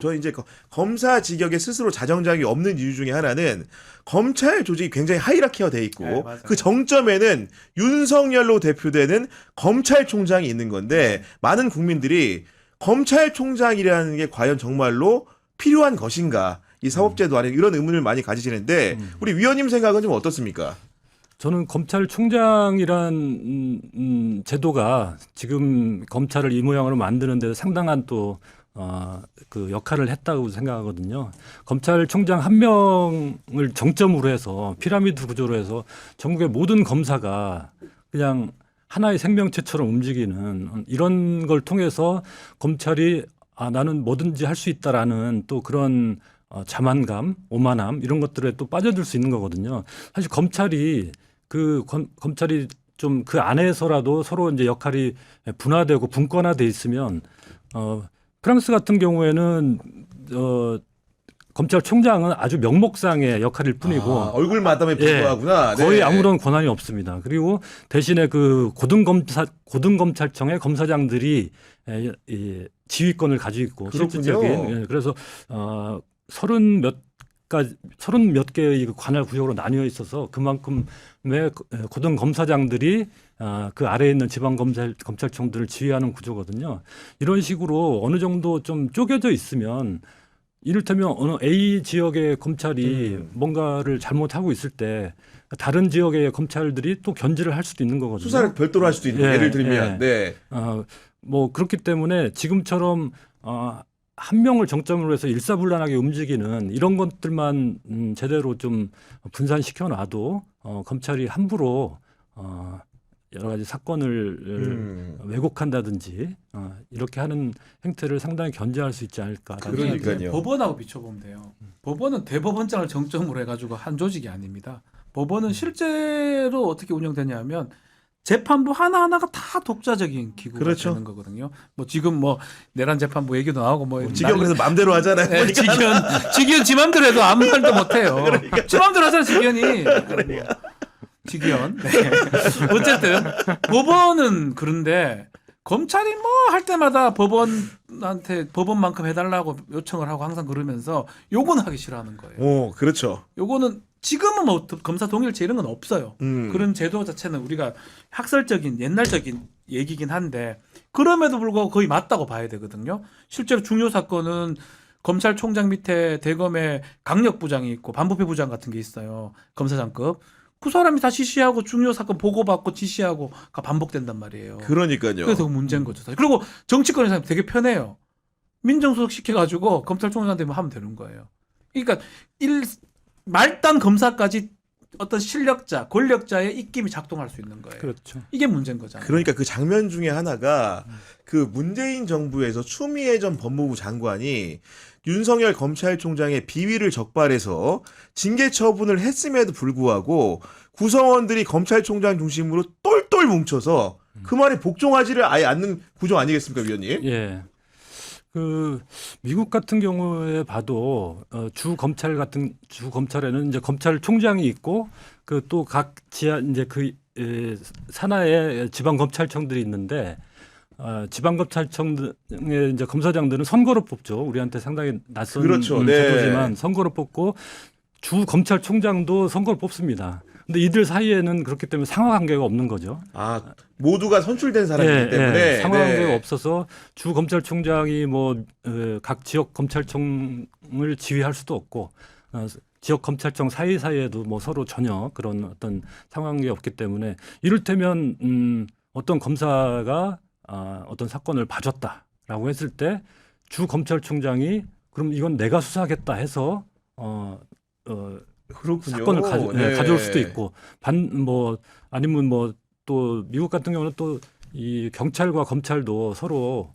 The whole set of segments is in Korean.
저 이제 검사 직역에 스스로 자정작용이 없는 이유 중에 하나는 검찰 조직이 굉장히 하이라키화 돼 있고 네, 맞아요. 그 정점에는 윤석열로 대표되는 검찰총장이 있는 건데 많은 국민들이 검찰총장이라는 게 과연 정말로 필요한 것인가 이 사법제도 안에 이런 의문을 많이 가지시는데 우리 위원님 생각은 좀 어떻습니까? 저는 검찰총장이란 제도가 지금 검찰을 이 모양으로 만드는 데 상당한 또 그 역할을 했다고 생각하거든요. 검찰총장 한 명을 정점으로 해서 피라미드 구조로 해서 전국의 모든 검사가 그냥 하나의 생명체처럼 움직이는 이런 걸 통해서 검찰이 나는 뭐든지 할 수 있다라는 또 그런 자만감, 오만함 이런 것들에 또 빠져들 수 있는 거거든요. 사실 검찰이 좀 그 안에서라도 서로 이제 역할이 분화되고 분권화돼 있으면 프랑스 같은 경우에는 검찰총장은 아주 명목상의 역할일 뿐이고 얼굴 마담에 불과하구나. 거의 네. 아무런 권한이 없습니다. 그리고 대신에 그 고등검찰청의 검사장들이 지휘권을 가지고 있고 그렇군요. 실질적인 그래서 30몇 개의 그 관할 구역으로 나뉘어 있어서 그만큼의 고등 검사장들이 그 아래에 있는 지방 검찰청들을 지휘하는 구조거든요. 이런 식으로 어느 정도 좀 쪼개져 있으면 이를테면 어느 A 지역의 검찰이 뭔가를 잘못하고 있을 때 다른 지역의 검찰들이 또 견제를 할 수도 있는 거거든요. 수사를 별도로 할 수도 있는 예를 들면 네. 뭐 그렇기 때문에 지금처럼 한 명을 정점으로 해서 일사불란하게 움직이는 이런 것들만 제대로 좀 분산시켜 놔도 검찰이 함부로 여러 가지 사건을 왜곡한다든지 이렇게 하는 행태를 상당히 견제할 수 있지 않을까. 그러니까요. 법원하고 비춰보면 돼요. 법원은 대법원장을 정점으로 해가지고 한 조직이 아닙니다. 법원은 실제로 어떻게 운영되냐면 재판부 하나하나가 다 독자적인 기구가 그렇죠. 되는 거거든요. 뭐 지금 뭐 내란 재판부 얘기도 나오고 뭐 직역에서 마음대로 하잖아요. 네, 직위원 지 맘대로 해도 아무 말도 못 해요. 지 맘대로 하잖아, 직위원이. 직위원. 네. 어쨌든 법원은 그런데 검찰이 뭐 할 때마다 법원한테 법원만큼 해달라고 요청을 하고 항상 그러면서 요거는 하기 싫어하는 거예요. 오, 그렇죠. 요거는 지금은 뭐 검사 동일체 이런 건 없어요. 그런 제도 자체는 우리가 학설적인 옛날적인 얘기긴 한데 그럼에도 불구하고 거의 맞다고 봐야 되거든요. 실제로 중요 사건은 검찰총장 밑에 대검에 강력부장이 있고 반부패부장 같은 게 있어요. 검사장급. 그 사람이 다 지시하고 중요 사건 보고받고 지시하고가 반복된단 말이에요. 그러니까요. 그래서 문제인 거죠. 사실. 그리고 정치권의 사람이 되게 편해요. 민정수석 시켜가지고 검찰총장한테 하면 되는 거예요. 그러니까 말단 검사까지 어떤 실력자, 권력자의 입김이 작동할 수 있는 거예요. 그렇죠. 이게 문제인 거잖아요. 그러니까 그 장면 중에 하나가 그 문재인 정부에서 추미애 전 법무부 장관이 윤석열 검찰총장의 비위를 적발해서 징계 처분을 했음에도 불구하고 구성원들이 검찰총장 중심으로 똘똘 뭉쳐서 그 말에 복종하지를 아예 않는 구조 아니겠습니까, 위원님? 예. 그 미국 같은 경우에 봐도 주 검찰에는 이제 검찰총장이 있고 그 또 각 지하 이제 그 산하에 지방 검찰청들이 있는데 지방 검찰청의 이제 검사장들은 선거로 뽑죠. 우리한테 상당히 낯선 그렇죠. 네. 제도지만 선거로 뽑고 주 검찰총장도 선거로 뽑습니다. 근데 이들 사이에는 그렇기 때문에 상하관계가 없는 거죠. 모두가 선출된 사람이기 때문에 상하관계가 없어서 주 검찰총장이 뭐 각 지역 검찰청을 지휘할 수도 없고 지역 검찰청 사이사이에도 뭐 서로 전혀 그런 어떤 상황이 없기 때문에 이를테면 어떤 검사가 어떤 사건을 봐줬다라고 했을 때 주 검찰총장이 그럼 이건 내가 수사하겠다 해서 그렇군요. 사건을 네. 가져올 수도 있고 아니면 뭐 또 미국 같은 경우는 또 이 경찰과 검찰도 서로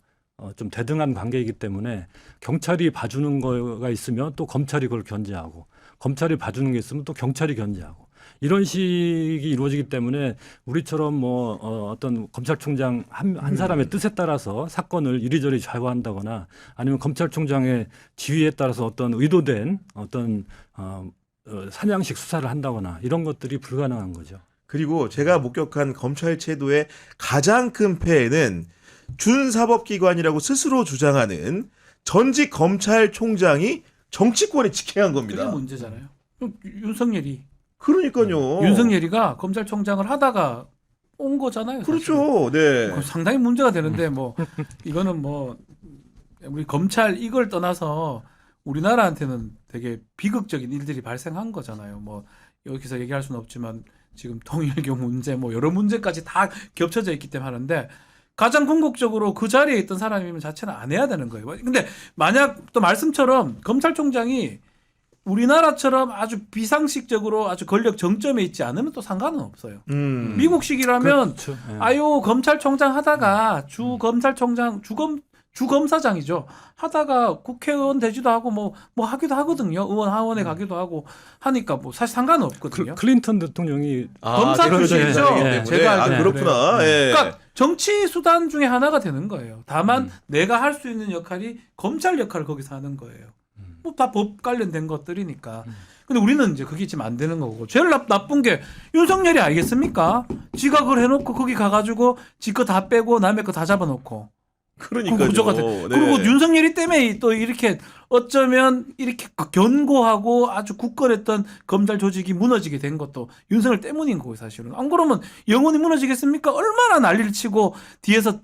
좀 대등한 관계이기 때문에 경찰이 봐주는 거가 있으면 또 검찰이 그걸 견제하고 검찰이 봐주는 게 있으면 또 경찰이 견제하고 이런 식이 이루어지기 때문에 우리처럼 뭐 어떤 검찰총장 한 사람의 뜻에 따라서 사건을 이리저리 좌우한다거나 아니면 검찰총장의 지휘에 따라서 어떤 의도된 어떤 사냥식 수사를 한다거나 이런 것들이 불가능한 거죠. 그리고 제가 목격한 검찰 제도의 가장 큰 폐해는 준사법기관이라고 스스로 주장하는 전직 검찰총장이 정치권에 직행한 그게 겁니다. 문제잖아요. 윤석열이 그러니까요. 윤석열이가 검찰총장을 하다가 온 거잖아요. 사실은. 그렇죠. 네. 그거 상당히 문제가 되는데 뭐 이거는 뭐 우리 검찰 이걸 떠나서 우리나라한테는 되게 비극적인 일들이 발생한 거잖아요. 뭐 여기서 얘기할 수는 없지만 지금 통일교 문제 뭐 여러 문제까지 다 겹쳐져 있기 때문에 하는데 가장 궁극적으로 그 자리에 있던 사람이면 자체는 안 해야 되는 거예요. 근데 만약 또 말씀처럼 검찰총장이 우리나라처럼 아주 비상식적으로 아주 권력 정점에 있지 않으면 또 상관은 없어요. 미국식이라면 그렇죠. 예. 아유 검찰총장 하다가 주 검찰총장 주검사장이죠. 하다가 국회의원 되지도 하고 뭐 하기도 하거든요. 의원 하원에 가기도 하고 하니까 뭐 사실 상관은 없거든요. 클린턴 대통령이 검사 출신이죠. 네. 제가 알기로는. 그렇구나. 예. 그러니까 정치 수단 중에 하나가 되는 거예요. 다만 내가 할 수 있는 역할이 검찰 역할을 거기서 하는 거예요. 뭐 다 법 관련된 것들이니까. 근데 우리는 이제 그게 지금 안 되는 거고. 제일 나쁜 게 윤석열이 알겠습니까? 지각을 해놓고 거기 가가지고 지 거 다 빼고 남의 거 다 잡아놓고. 그러니까요. 그 구조가 네. 그리고 윤석열이 때문에 또 이렇게 어쩌면 이렇게 견고하고 아주 굳건했던 검찰 조직이 무너지게 된 것도 윤석열 때문인 거고 사실은. 안 그러면 영원히 무너지겠습니까? 얼마나 난리를 치고 뒤에서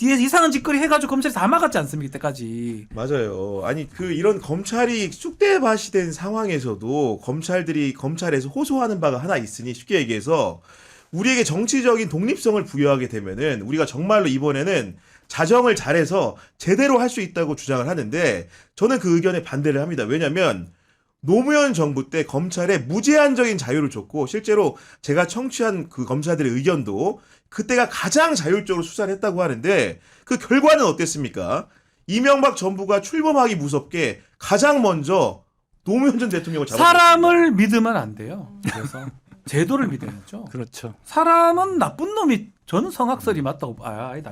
이상한 짓거리 해가지고 검찰이 다 막았지 않습니까? 이때까지. 맞아요. 아니 이런 검찰이 쑥대밭이 된 상황에서도 검찰에서 호소하는 바가 하나 있으니 쉽게 얘기해서 우리에게 정치적인 독립성을 부여하게 되면은 우리가 정말로 이번에는 자정을 잘해서 제대로 할 수 있다고 주장을 하는데 저는 그 의견에 반대를 합니다. 왜냐하면 노무현 정부 때 검찰에 무제한적인 자유를 줬고 실제로 제가 청취한 그 검사들의 의견도 그때가 가장 자율적으로 수사를 했다고 하는데 그 결과는 어땠습니까? 이명박 정부가 출범하기 무섭게 가장 먼저 노무현 전 대통령을 잡았습니다. 사람을 믿으면 안 돼요. 그래서 제도를 믿어야죠. 그렇죠. 사람은 나쁜 놈이 저는 성악설이 맞다고 아니다.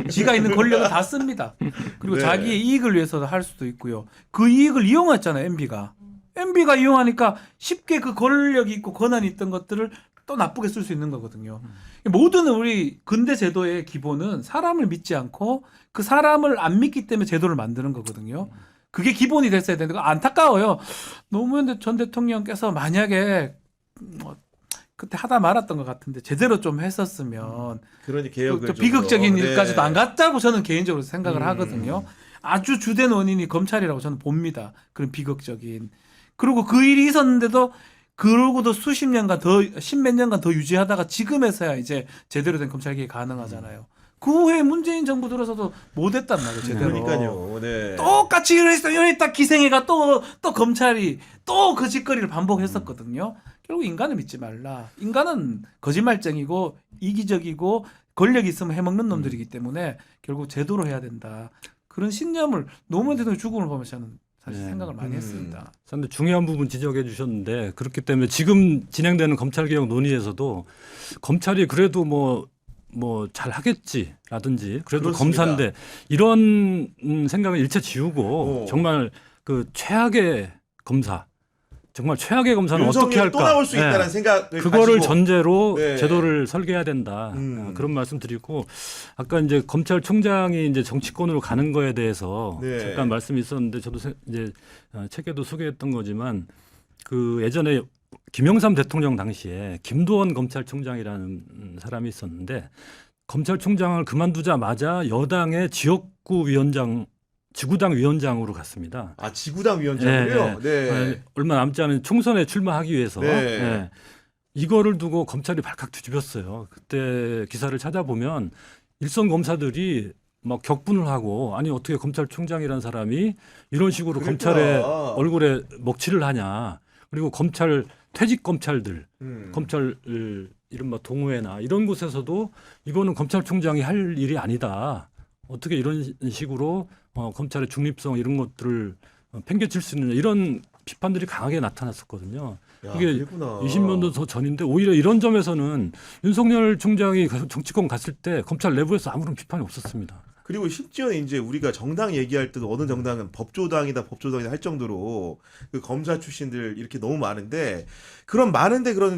지가 있는 권력을 다 씁니다. 그리고 네. 자기의 이익을 위해서도 할 수도 있고요. 그 이익을 이용했잖아요. MB가 이용하니까 쉽게 그 권력이 있고 권한이 있던 것들을 또 나쁘게 쓸 수 있는 거거든요. 모든 우리 근대 제도의 기본은 사람을 믿지 않고 그 사람을 안 믿기 때문에 제도를 만드는 거거든요. 그게 기본이 됐어야 되는데 안타까워요. 노무현 전 대통령께서 만약에 뭐 그때 하다 말았던 것 같은데 제대로 좀 했었으면 그러니 개혁을 또 비극적인 좀 더. 일까지도 네. 안 갔다고 저는 개인적으로 생각을 하거든요. 아주 주된 원인이 검찰이라고 저는 봅니다. 그런 비극적인. 그리고 그 일이 있었는데도 그러고도 십몇 년간 더 유지하다가 지금에서야 이제 제대로 된 검찰 개혁이 가능하잖아요. 그 후에 문재인 정부 들어서도 못했단 말이에요. 제대로. 그러니까요. 네. 똑같이 이랬다 기생애가 또 검찰이 또 그 짓거리를 반복했었거든요. 결국 인간을 믿지 말라. 인간은 거짓말쟁이고 이기적이고 권력이 있으면 해먹는 놈들이기 때문에 결국 제도로 해야 된다. 그런 신념을 노무현 대통령 죽음을 보면서 저는 사실 네. 생각을 많이 했습니다. 상당히 중요한 부분 지적해 주셨는데 그렇기 때문에 지금 진행되는 검찰개혁 논의에서도 검찰이 그래도 뭐 잘 하겠지라든지 그래도 그렇습니다. 검사인데 이런 생각을 일체 지우고 정말 그 최악의 검사 정말 최악의 검사는 어떻게 할까? 또 나올 수 있다는 생각을 그거를 가지고. 전제로 네. 제도를 설계해야 된다. 그런 말씀 드리고 아까 이제 검찰총장이 이제 정치권으로 가는 거에 대해서 네. 잠깐 말씀이 있었는데 저도 이제 책에도 소개했던 거지만 그 예전에 김영삼 대통령 당시에 김도원 검찰총장이라는 사람이 있었는데 검찰총장을 그만두자마자 여당의 지구당 위원장으로 갔습니다. 아, 지구당 위원장이요? 네. 얼마 남지 않은 총선에 출마하기 위해서 네. 이거를 두고 검찰이 발칵 뒤집었어요. 그때 기사를 찾아보면 일선 검사들이 막 격분을 하고 아니 어떻게 검찰총장이라는 사람이 이런 식으로 그랬구나. 검찰의 얼굴에 먹칠을 하냐. 그리고 퇴직 검찰들, 검찰 이른바 동호회나 이런 곳에서도 이거는 검찰총장이 할 일이 아니다. 어떻게 이런 식으로 검찰의 중립성 이런 것들을 팽개칠 수 있느냐 이런 비판들이 강하게 나타났었거든요. 야, 이게 그랬구나. 20년도 더 전인데 오히려 이런 점에서는 윤석열 총장이 정치권 갔을 때 검찰 내부에서 아무런 비판이 없었습니다. 그리고 심지어 이제 우리가 정당 얘기할 때도 어느 정당은 법조당이다 할 정도로 그 검사 출신들 이렇게 너무 많은데 그런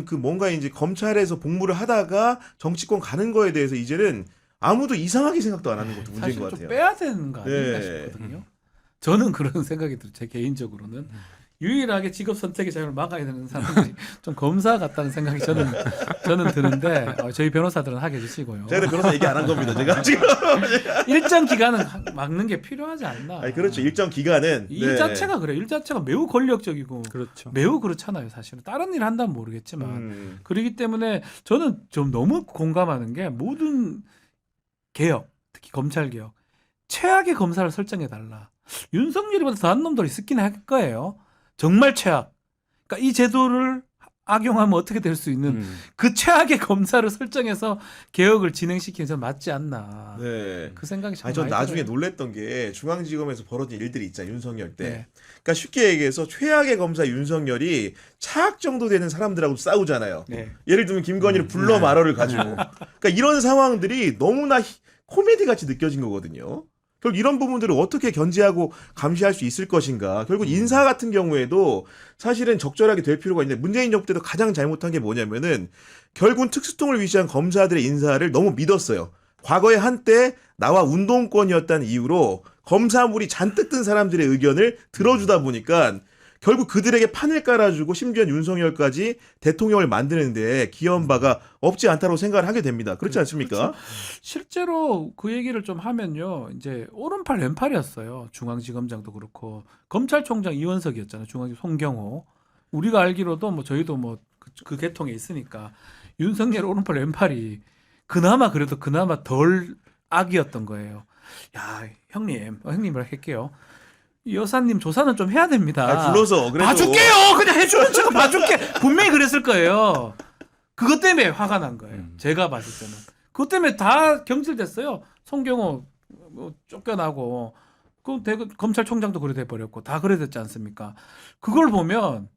그 뭔가 이제 검찰에서 복무를 하다가 정치권 가는 거에 대해서 이제는 아무도 이상하게 생각도 안 하는 것도 문제인 사실 것 좀 같아요. 빼야 되는 거 아닌가 네. 싶거든요. 저는 그런 생각이 들어요. 제 개인적으로는 유일하게 직업 선택의 자유를 막아야 되는 사람들이 좀 검사 같다는 생각이 저는 드는데 저희 변호사들은 하게 해주시고요. 제가 변호사 얘기 안 한 겁니다. 제가 지금. 일정 기간은 막는 게 필요하지 않나. 아니 그렇죠. 일정 기간은 일 네. 자체가 그래요. 일 자체가 매우 권력적이고 그렇죠. 매우 그렇잖아요. 사실은 다른 일 한다면 모르겠지만 그렇기 때문에 저는 좀 너무 공감하는 게 모든 개혁, 특히 검찰 개혁, 최악의 검사를 설정해 달라. 윤석열이보다 더한 놈들이 있긴 할 거예요. 정말 최악. 그러니까 이 제도를 악용하면 어떻게 될 수 있는 그 최악의 검사를 설정해서 개혁을 진행시키는 건 맞지 않나. 네. 그 생각이 참 아니 전 많이 나중에 들어요. 놀랬던 게 중앙지검에서 벌어진 일들이 있잖아요. 윤석열 때. 네. 그러니까 쉽게 얘기해서 최악의 검사 윤석열이 차악 정도 되는 사람들하고 싸우잖아요. 네. 예를 들면 김건희를 불러 말어를 가지고. 그러니까 이런 상황들이 너무나 코미디 같이 느껴진 거거든요. 결국 이런 부분들을 어떻게 견제하고 감시할 수 있을 것인가. 결국 인사 같은 경우에도 사실은 적절하게 될 필요가 있는데 문재인 정부 때도 가장 잘못한 게 뭐냐면은 결국은 특수통을 위시한 검사들의 인사를 너무 믿었어요. 과거에 한때 나와 운동권이었다는 이유로 검사물이 잔뜩 든 사람들의 의견을 들어주다 보니까 결국 그들에게 판을 깔아주고 심지어 윤석열까지 대통령을 만드는데 기여한 바가 없지 않다고 생각을 하게 됩니다. 그렇지 않습니까? 실제로 그 얘기를 좀 하면요. 이제 오른팔 왼팔이었어요. 중앙지검장도 그렇고 검찰총장 이원석이었잖아요. 중앙지 송경호. 우리가 알기로도 뭐 저희도 뭐 그 계통에 있으니까 윤석열 오른팔 왼팔이 그나마 덜 악이었던 거예요. 야, 형님을 할게요. 이 여사님 조사는 좀 해야 됩니다. 아, 불러서 그래도 봐줄게요. 그냥 해주는 척은 봐줄게. 분명히 그랬을 거예요. 그것 때문에 화가 난 거예요. 제가 봤을 때는. 그것 때문에 다 경질됐어요. 송경호 쫓겨나고 그 검찰총장도 그래 돼 버렸고 다 그래 됐지 않습니까? 그걸 보면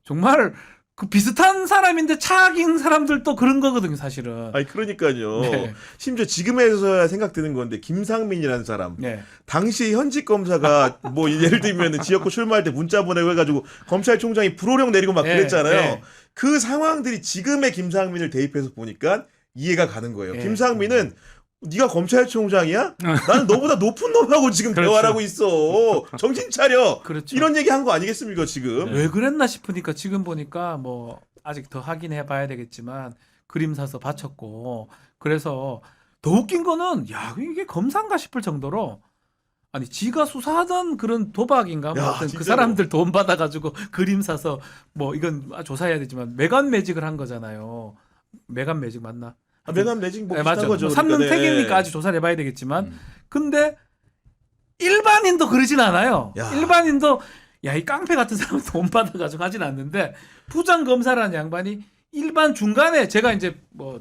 정말 그 비슷한 사람인데 차악인 사람들도 그런 거거든요, 사실은. 아니 그러니까요. 네. 심지어 지금에서야 생각드는 건데 김상민이라는 사람. 네. 당시 현직 검사가 뭐 예를 들면 지역구 출마할 때 문자 보내고 해가지고 검찰총장이 불호령 내리고 막 네, 그랬잖아요. 네. 그 상황들이 지금의 김상민을 대입해서 보니까 이해가 가는 거예요. 네. 김상민은 네가 검찰총장이야? 나는 너보다 높은 놈하고 지금 그렇죠. 대화를 하고 있어. 정신 차려. 그렇죠. 이런 얘기 한 거 아니겠습니까 지금? 왜 그랬나 싶으니까 지금 보니까 뭐 아직 더 확인해 봐야 되겠지만 그림 사서 바쳤고 그래서 더 웃긴 거는 야 이게 검사인가 싶을 정도로 아니 지가 수사하던 그런 도박인가 뭐 야, 어떤 그 진짜로. 사람들 돈 받아가지고 그림 사서 뭐 이건 조사해야 되지만 매간 매직을 한 거잖아요. 매간 매직 맞나? 매감 매직 뭐 네, 비슷한 맞죠. 거죠. 뭐 삼능 그러니까, 네. 팩이니까 아직 조사를 해봐야 되겠지만 근데 일반인도 그러진 않아요. 야. 일반인도 야 이 깡패 같은 사람 돈 받아가지고 하진 않는데 부장 검사라는 양반이 일반 중간에 제가 이제 뭐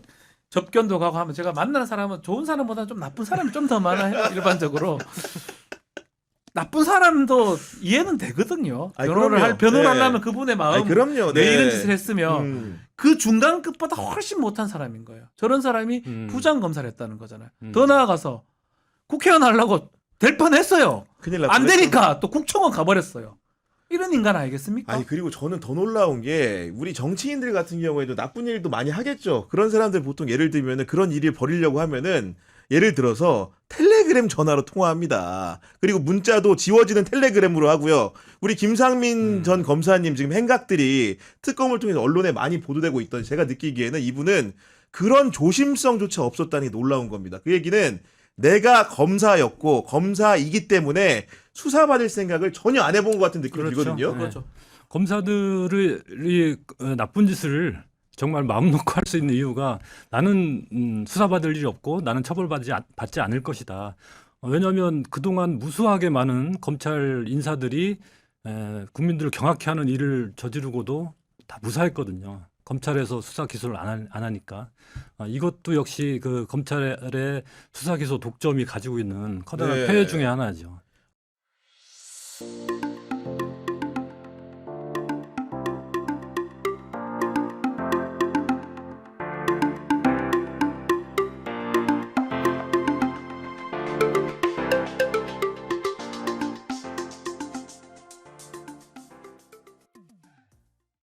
접견도 가고 하면 제가 만나는 사람은 좋은 사람보다 좀 나쁜 사람이 좀 더 많아요. 일반적으로 나쁜 사람도 이해는 되거든요. 아니, 변호를 그럼요. 변호를 네. 하려면 그분의 마음 아니, 그럼요. 왜 네. 이런 짓을 했으면 그 중간급보다 훨씬 못한 사람인 거예요. 저런 사람이 부장 검사를 했다는 거잖아요. 더 나아가서 국회의원 하려고 될 뻔했어요. 큰일 날 안 뻔했죠. 되니까 또 국정원 가버렸어요. 이런 인간 아니겠습니까? 아니 그리고 저는 더 놀라운 게 우리 정치인들 같은 경우에도 나쁜 일도 많이 하겠죠. 그런 사람들 보통 예를 들면은 그런 일을 벌이려고 하면은 예를 들어서 텔레그램 전화로 통화합니다. 그리고 문자도 지워지는 텔레그램으로 하고요. 우리 김상민 전 검사님 지금 행각들이 특검을 통해서 언론에 많이 보도되고 있던 제가 느끼기에는 이분은 그런 조심성조차 없었다는 게 놀라운 겁니다. 그 얘기는 내가 검사였고 검사이기 때문에 수사받을 생각을 전혀 안 해본 것 같은 느낌이 그렇죠. 들거든요. 네. 그렇죠. 검사들이 나쁜 짓을 정말 마음 놓고 할 수 있는 이유가 나는 수사받을 일이 없고 나는 처벌받지 않을 것이다. 왜냐하면 그동안 무수하게 많은 검찰 인사들이 국민들을 경악해 하는 일을 저지르고도 다 무사했거든요. 검찰에서 수사 기소를 안 하니까 이것도 역시 그 검찰의 수사 기소 독점이 가지고 있는 커다란 네. 폐해 중에 하나죠.